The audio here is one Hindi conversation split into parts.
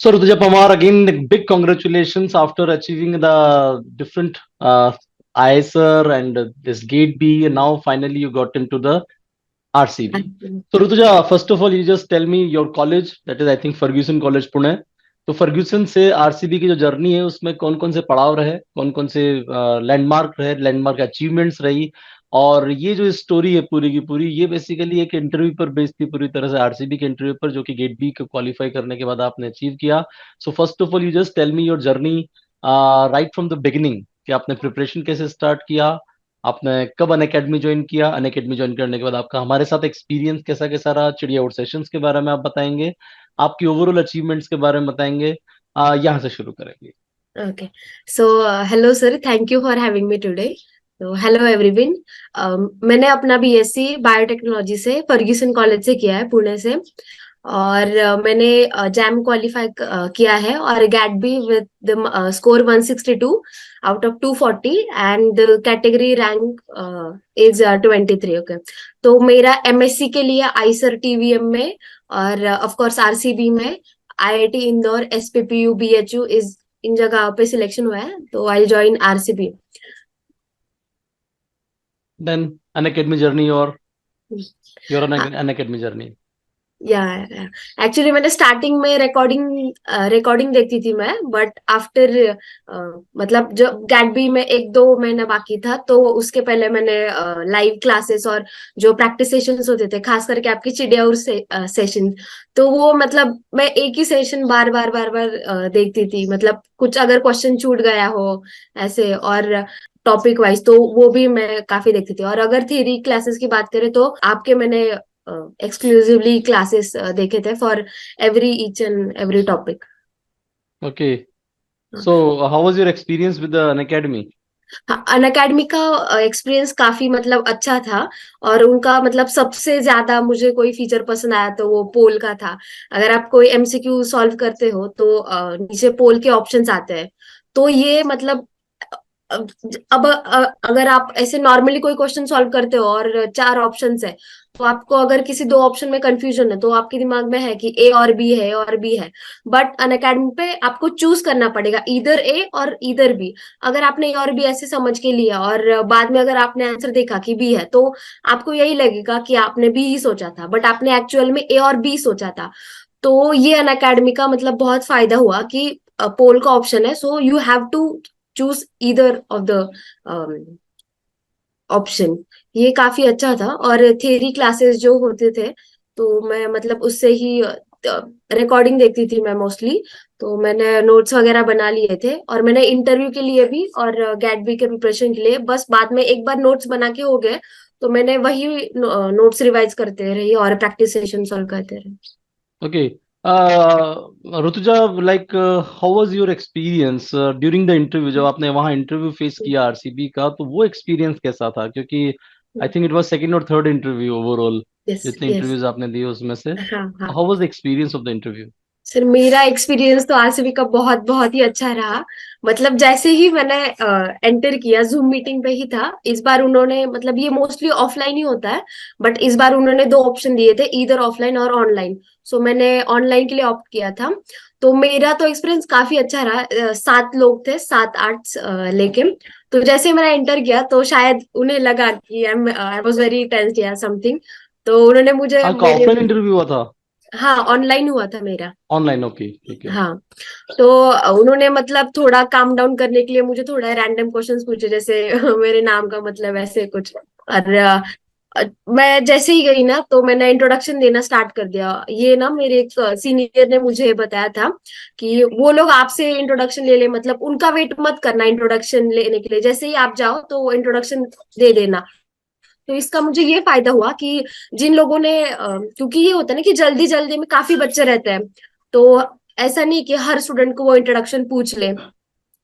So, Rutuja Pamar, again, big congratulations after achieving the different ISR and this Gate B, and now finally you got into the RCB. So, Rutuja, first of all, you just tell me your college, that is, I think, Ferguson College, Pune. तो फर्ग्यूसन से आरसीबी की जो जर्नी है उसमें कौन कौन से पड़ाव रहे, कौन कौन से लैंडमार्क रहे, लैंडमार्क अचीवमेंट्स रही, और ये जो स्टोरी है पूरी की पूरी, ये बेसिकली एक इंटरव्यू पर बेस्ड थी पूरी तरह से, आरसीबी के इंटरव्यू पर, जो कि गेट बी को क्वालिफाई करने के बाद आपने अचीव किया. So first of all you just tell me your journey right from the beginning, कि आपने प्रिपरेशन कैसे स्टार्ट किया, आपने कब अन अकेडमी ज्वाइन किया, अन अकेडमी ज्वाइन करने के बाद आपका हमारे साथ एक्सपीरियंस कैसा कैसा रहा, चिड़िया आउट सेशंस के बारे में आप बताएंगे, आपकी ओवरऑल अचीवमेंट्स के बारे में बताएंगे. यहाँ से शुरू करेंगे. Okay. So, hello sir. Thank you for having me today. तो हेलो एवरीवन. मैंने अपना बीएससी बायोटेक्नोलॉजी से फर्ग्यूसन कॉलेज से किया है, पुणे से. और मैंने जैम क्वालिफाई किया है और GAT B with the score 162 out of 240 and the category rank is 23. Okay. तो मेरा एमएससी के लिए आईसर टीवीएम में और ऑफ कोर्स आरसीबी में, आईआईटी इंदौर, एसपीपीयू, बीएचयू इस इन जगह पे सिलेक्शन हुआ है. तो I join RCB. Then Unacademy journey, और your Unacademy journey. Yeah actually मैंने स्टार्टिंग में रिकॉर्डिंग देखती थी मैं, बट आफ्टर मतलब जब गैट बी में 1-2 महीना बाकी था तो उसके पहले मैंने लाइव क्लासेस और जो प्रैक्टिस सेशंस होते थे, खास करके आपकी चिड़िया और सेशन, तो वो मतलब मैं एक ही सेशन बार बार देखती थी. मतलब कुछ अगर क्वेश्चन छूट गया हो ऐसे, और टॉपिक वाइज तो वो भी मैं काफी देखती थी. और अगर थ्योरी क्लासेस की बात करें तो आपके मैंने एक्सक्लूसिवली क्लासेस देखे थे for every each and every topic. Okay. So how was your experience with Unacademy? Unacademy का एक्सपीरियंस काफी मतलब अच्छा था. और उनका मतलब सबसे ज्यादा मुझे कोई फीचर पसंद आया तो वो पोल का था. अगर आप कोई एमसीक्यू सॉल्व करते हो तो नीचे पोल के ऑप्शंस आते हैं. तो ये मतलब अब अगर आप ऐसे नॉर्मली कोई क्वेश्चन सॉल्व करते हो और 4 ऑप्शंस है, तो आपको अगर किसी 2 ऑप्शन में कंफ्यूजन है तो आपके दिमाग में है कि ए और बी है और बी है. बट अन अकेडमी पे आपको चूज करना पड़ेगा, इधर ए और इधर बी. अगर आपने ए और बी ऐसे समझ के लिया और बाद में अगर आपने आंसर देखा कि बी है, तो आपको यही लगेगा कि आपने बी ही सोचा था, बट आपने एक्चुअल में ए और बी सोचा था. तो ये अन अकेडमी का मतलब बहुत फायदा हुआ कि पोल का ऑप्शन है, so you have to choose either of the option. ये काफी अच्छा था. और थियरी क्लासेस जो होते थे तो मैं मतलब उससे ही रिकॉर्डिंग देखती थी मैं मोस्टली. तो मैंने नोट्स वगैरह बना लिए थे, और मैंने इंटरव्यू के लिए भी और गैट बी के प्रिपरेशन के लिए बस बाद में एक बार नोट्स बना के हो गए, तो मैंने वही नोट्स रिवाइज करते रही और प्रैक्टिस सेशन सॉल्व करते रहे. Okay. Rutuja, like how was your experience during the interview, जब आपने वहां इंटरव्यू फेस किया आरसीबी का, तो वो एक्सपीरियंस कैसा था? क्योंकि I think it was second और थर्ड इंटरव्यू ओवरऑल, यस, जितने यस. इंटरव्यूज आपने दिए उसमें से. हाँ, हाँ. How was the experience of the interview? Sir मेरा एक्सपीरियंस तो आरसीबी का बहुत बहुत ही अच्छा रहा. मतलब जैसे ही मैंने एंटर किया, जूम मीटिंग पे ही था इस बार. उन्होंने मतलब ये मोस्टली ऑफलाइन ही होता है, बट इस बार उन्होंने 2 ऑप्शन दिए थे, इधर ऑफलाइन और ऑनलाइन. सो मैंने ऑनलाइन के लिए ऑप्ट किया था. तो मेरा तो एक्सपीरियंस काफी अच्छा रहा. 7 लोग थे, 7-8 लेके. तो जैसे मैंने एंटर किया तो शायद उन्हें लगा कि आई वॉज वेरी टेंस्ड या समथिंग. तो उन्होंने मुझे आपका मेरे, ऑफलाइन इंटरव्यू हुआ था? हाँ, ऑनलाइन हुआ था मेरा. ऑनलाइन, ओके, ठीक है. हाँ. तो उन्होंने मतलब थोड़ा काम डाउन करने के लिए मुझे थोड़ा रैंडम क्वेश्चंस पूछे, जैसे मेरे नाम का मतलब ऐसे कुछ. और मैं जैसे ही गई ना तो मैंने इंट्रोडक्शन देना स्टार्ट कर दिया. ये ना मेरे एक सीनियर ने मुझे बताया था कि वो लोग आपसे इंट्रोडक्शन ले ले, मतलब उनका वेट मत करना इंट्रोडक्शन लेने के लिए, जैसे ही आप जाओ तो इंट्रोडक्शन दे देना. तो इसका मुझे ये फायदा हुआ कि जिन लोगों ने क्योंकि ये होता है ना कि जल्दी जल्दी में काफी बच्चे रहते हैं, तो ऐसा नहीं कि हर स्टूडेंट को वो इंट्रोडक्शन पूछ ले.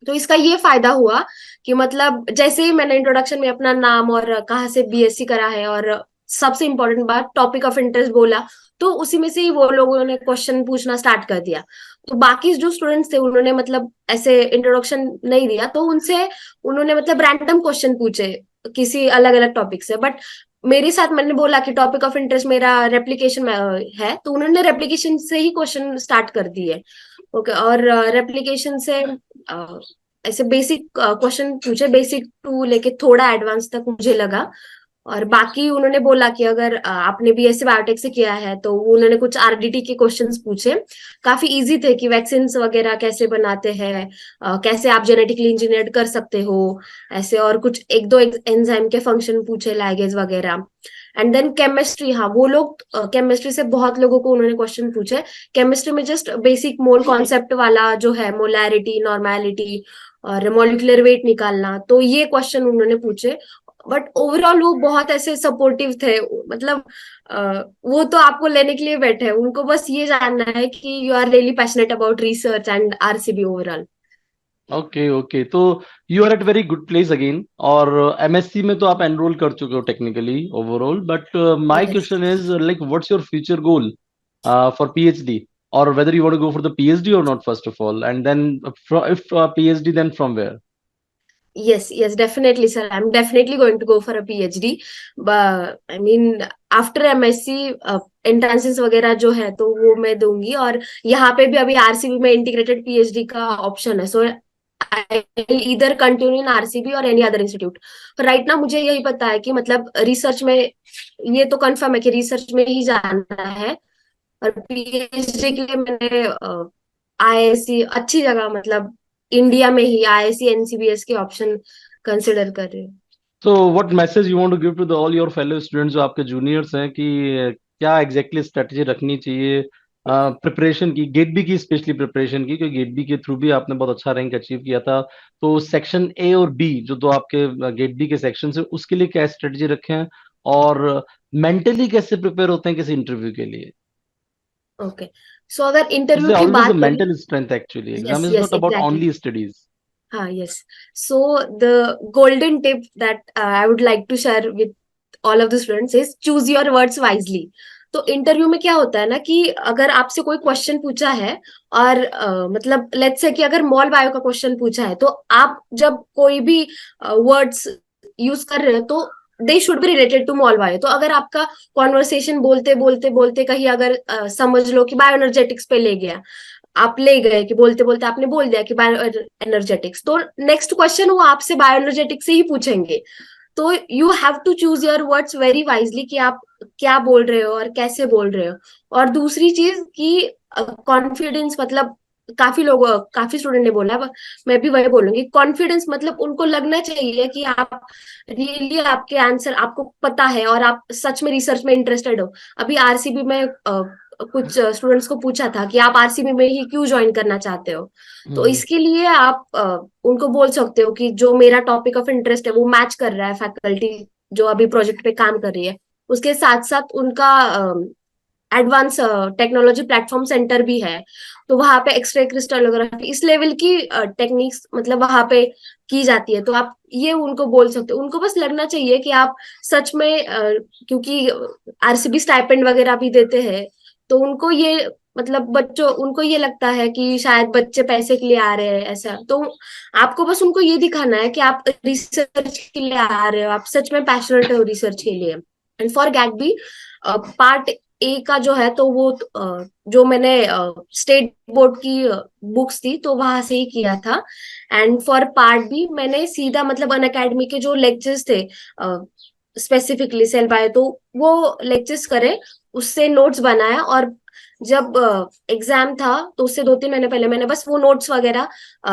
तो इसका ये फायदा हुआ कि मतलब जैसे ही मैंने इंट्रोडक्शन में अपना नाम और कहाँ से बीएससी करा है और सबसे इम्पोर्टेंट बात टॉपिक ऑफ इंटरेस्ट बोला, तो उसी में से ही वो लोगों ने क्वेश्चन पूछना स्टार्ट कर दिया. तो बाकी जो स्टूडेंट्स थे उन्होंने मतलब ऐसे इंट्रोडक्शन नहीं दिया, तो उनसे उन्होंने मतलब रैंडम क्वेश्चन पूछे किसी अलग अलग टॉपिक से. बट मेरे साथ मैंने बोला कि टॉपिक ऑफ इंटरेस्ट मेरा रेप्लिकेशन में है, तो उन्होंने रेप्लिकेशन से ही क्वेश्चन स्टार्ट कर दिए। ओके, और रेप्लिकेशन से ऐसे बेसिक क्वेश्चन पूछे, बेसिक टू लेके थोड़ा एडवांस तक मुझे लगा। और बाकी उन्होंने बोला कि अगर आपने बीएससी बायोटेक से किया है तो उन्होंने कुछ आरडीटी के क्वेश्चंस पूछे, काफी इजी थे कि वैक्सीन वगैरह कैसे बनाते हैं, कैसे आप जेनेटिकली इंजीनियर्ड कर सकते हो ऐसे, और कुछ एक दो एंजाइम के फंक्शन पूछे, लाइगेज वगैरह। एंड देन केमिस्ट्री, हाँ वो लोग केमिस्ट्री से बहुत लोगों को उन्होंने क्वेश्चन पूछे। केमिस्ट्री में जस्ट बेसिक मोल कॉन्सेप्ट वाला जो है, मोलैरिटी, नॉर्मेलिटी और मॉलिक्यूलर वेट निकालना, तो ये क्वेश्चन उन्होंने पूछे। बट ओवरऑल वो बहुत ऐसे सपोर्टिव थे, मतलब वो तो आपको लेने के लिए बैठे हैं, उनको बस ये जानना है कि you are really passionate about research and RCB overall. Okay okay, तो you are at very good place again. और एमएससी में तो आप एनरोल कर चुके हो technically overall, but my yes, question is like what's your future goal for PhD, or whether you want to go for the PhD or not first of all, and then if PhD, then from where? yes, yes, definitely, sir. I'm definitely going to go for a PhD. But I mean, after MSc entrances वगैरह जो है तो वो मैं दूंगी, और यहाँ पे भी अभी आरसीबी में इंटीग्रेटेड पीएचडी का ऑप्शन है, सो आई इधर कंटिन्यू इन आरसीबी और एनी अदर इंस्टीट्यूट। पर राइट ना मुझे यही पता है कि मतलब रिसर्च में, ये तो कंफर्म है कि रिसर्च में ही जाना है। और पीएचडी के लिए मैंने आईआईएससी अच्छी जगह, मतलब इंडिया में ही आईआईएससी एनसीबीएस के ऑप्शन कंसिडर कर रही हूँ। So what message you want to give to the all your fellow students जो आपके जूनियर्स हैं, कि क्या एग्जैक्टली स्ट्रेटजी रखनी चाहिए प्रिपरेशन की, गेट बी की स्पेशली प्रिपरेशन की, क्योंकि गेट बी के थ्रू भी आपने बहुत अच्छा रैंक अचीव किया था। तो सेक्शन ए और बी जो दो आपके गेट बी के सेक्शन है, उसके लिए क्या स्ट्रेटजी रखें, और मेंटली कैसे प्रिपेयर होते हैं किसी इंटरव्यू के लिए? ओके, सो अगर इंटरव्यू की ऑलवेज बात करें, mental strength actually, yes exam is yes not about exactly, only studies. हाँ yes. So the golden tip that I would like to share with all of the students is choose your words wisely. तो इंटरव्यू में क्या होता है ना कि अगर आपसे कोई क्वेश्चन पूछा है, और मतलब लेट्स से कि अगर मॉल बायो का क्वेश्चन पूछा है, तो आप जब कोई भी वर्ड्स यूज कर रहे हो तो they should be related to mol bio. तो अगर आपका कॉन्वर्सेशन बोलते बोलते बोलते कहीं अगर समझ लो कि बायो एनर्जेटिक्स पे ले गया, आप ले गए कि बोलते बोलते आपने बोल दिया कि बायो एनर्जेटिक्स, तो नेक्स्ट क्वेश्चन वो आपसे बायो एनर्जेटिक्स से ही पूछेंगे। तो you have to choose your words very wisely कि आप क्या बोल रहे हो और कैसे बोल रहे हो। और दूसरी चीज कि कॉन्फिडेंस, मतलब काफी लोग, काफी स्टूडेंट ने बोला, मैं भी वही बोलूंगी, कॉन्फिडेंस मतलब उनको लगना चाहिए कि आप रियली आपके आंसर आपको पता है और आप सच में रिसर्च में इंटरेस्टेड हो। अभी आरसीबी में कुछ स्टूडेंट्स को पूछा था कि आप आरसीबी में ही क्यों ज्वाइन करना चाहते हो, तो इसके लिए आप उनको बोल सकते हो कि जो मेरा टॉपिक ऑफ इंटरेस्ट है वो मैच कर रहा है फैकल्टी जो अभी प्रोजेक्ट पे काम कर रही है। उसके साथ साथ उनका एडवांस टेक्नोलॉजी प्लेटफॉर्म सेंटर भी है, तो वहां पे एक्सरे क्रिस्टलोग्राफी इस लेवल की टेक्निक्स मतलब वहां पे की जाती है। तो आप ये उनको बोल सकते हो, उनको बस लगना चाहिए कि आप सच में क्योंकि आरसीबी स्टाइपेंड वगैरह भी देते हैं, तो उनको ये मतलब बच्चों उनको ये लगता है कि शायद बच्चे पैसे के लिए आ रहे हैं ऐसा। तो आपको बस उनको ये दिखाना है कि आप रिसर्च के लिए आ रहे हो, आप सच में पैशनेट हो रिसर्च के लिए। And for GAT B part A का जो है, तो वो जो मैंने स्टेट बोर्ड की बुक्स थी तो वहां से ही किया था। एंड फॉर पार्ट बी मैंने सीधा मतलब अन अकेडमी के जो लेक्चर्स थे स्पेसिफिकली सेल बायो, तो वो लेक्चर्स करे, उससे नोट्स बनाया, और जब एग्जाम था तो उससे 2-3 महीने पहले मैंने बस वो नोट्स वगैरह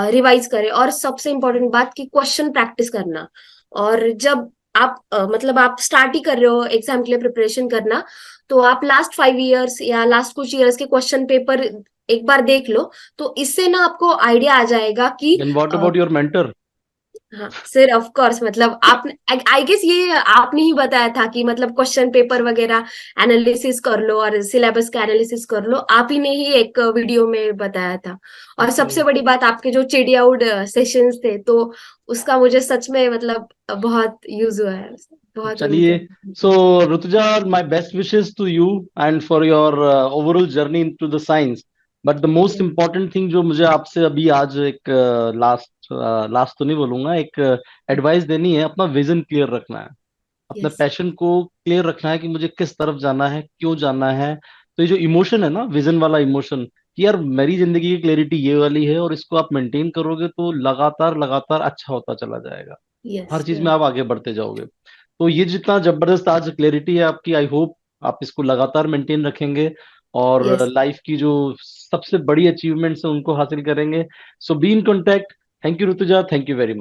रिवाइज करे। और सबसे इम्पोर्टेंट बात कि क्वेश्चन प्रैक्टिस करना। और जब आप मतलब आप स्टार्ट ही कर रहे हो एग्जाम के लिए प्रिपरेशन करना, तो आप लास्ट 5 इयर्स या लास्ट कुछ इयर्स के क्वेश्चन पेपर एक बार देख लो, तो इससे ना आपको आइडिया आ जाएगा कि then what about your mentor? हाँ सर, ऑफ कोर्स, मतलब आपने, आई गेस ये आपने ही बताया था कि मतलब क्वेश्चन पेपर वगैरह एनालिसिस कर लो और सिलेबस का एनालिसिस कर लो, आप ही ने ही एक वीडियो में बताया था। और सबसे बड़ी बात आपके जो चिड़ियाउड सेशंस थे, तो उसका मुझे सच में मतलब बहुत यूज हुआ है, बहुत यूज चलिए, है। So Rituja, my best wishes to you and for your overall journey into the science. But the most important thing जो मुझे आपसे अभी आज एक लास्ट लास्ट तो नहीं बोलूंगा, एक एडवाइस देनी है, अपना विजन क्लियर रखना है। अपने यस पैशन को क्लियर रखना है कि मुझे किस तरफ जाना है, क्यों जाना है। तो ये जो इमोशन है ना, विजन वाला इमोशन, कि यार मेरी जिंदगी की क्लैरिटी ये वाली है, और इसको आप मेंटेन करोगे तो लगातार लगातार अच्छा होता चला जाएगा। यस हर चीज में आप आगे बढ़ते जाओगे। तो ये जितना जबरदस्त आज क्लैरिटी है आपकी, आई होप आप इसको लगातार मेंटेन रखेंगे और यस लाइफ की जो सबसे बड़ी अचीवमेंट्स है उनको हासिल करेंगे। So be in contact. Thank you Rituja, thank you very much.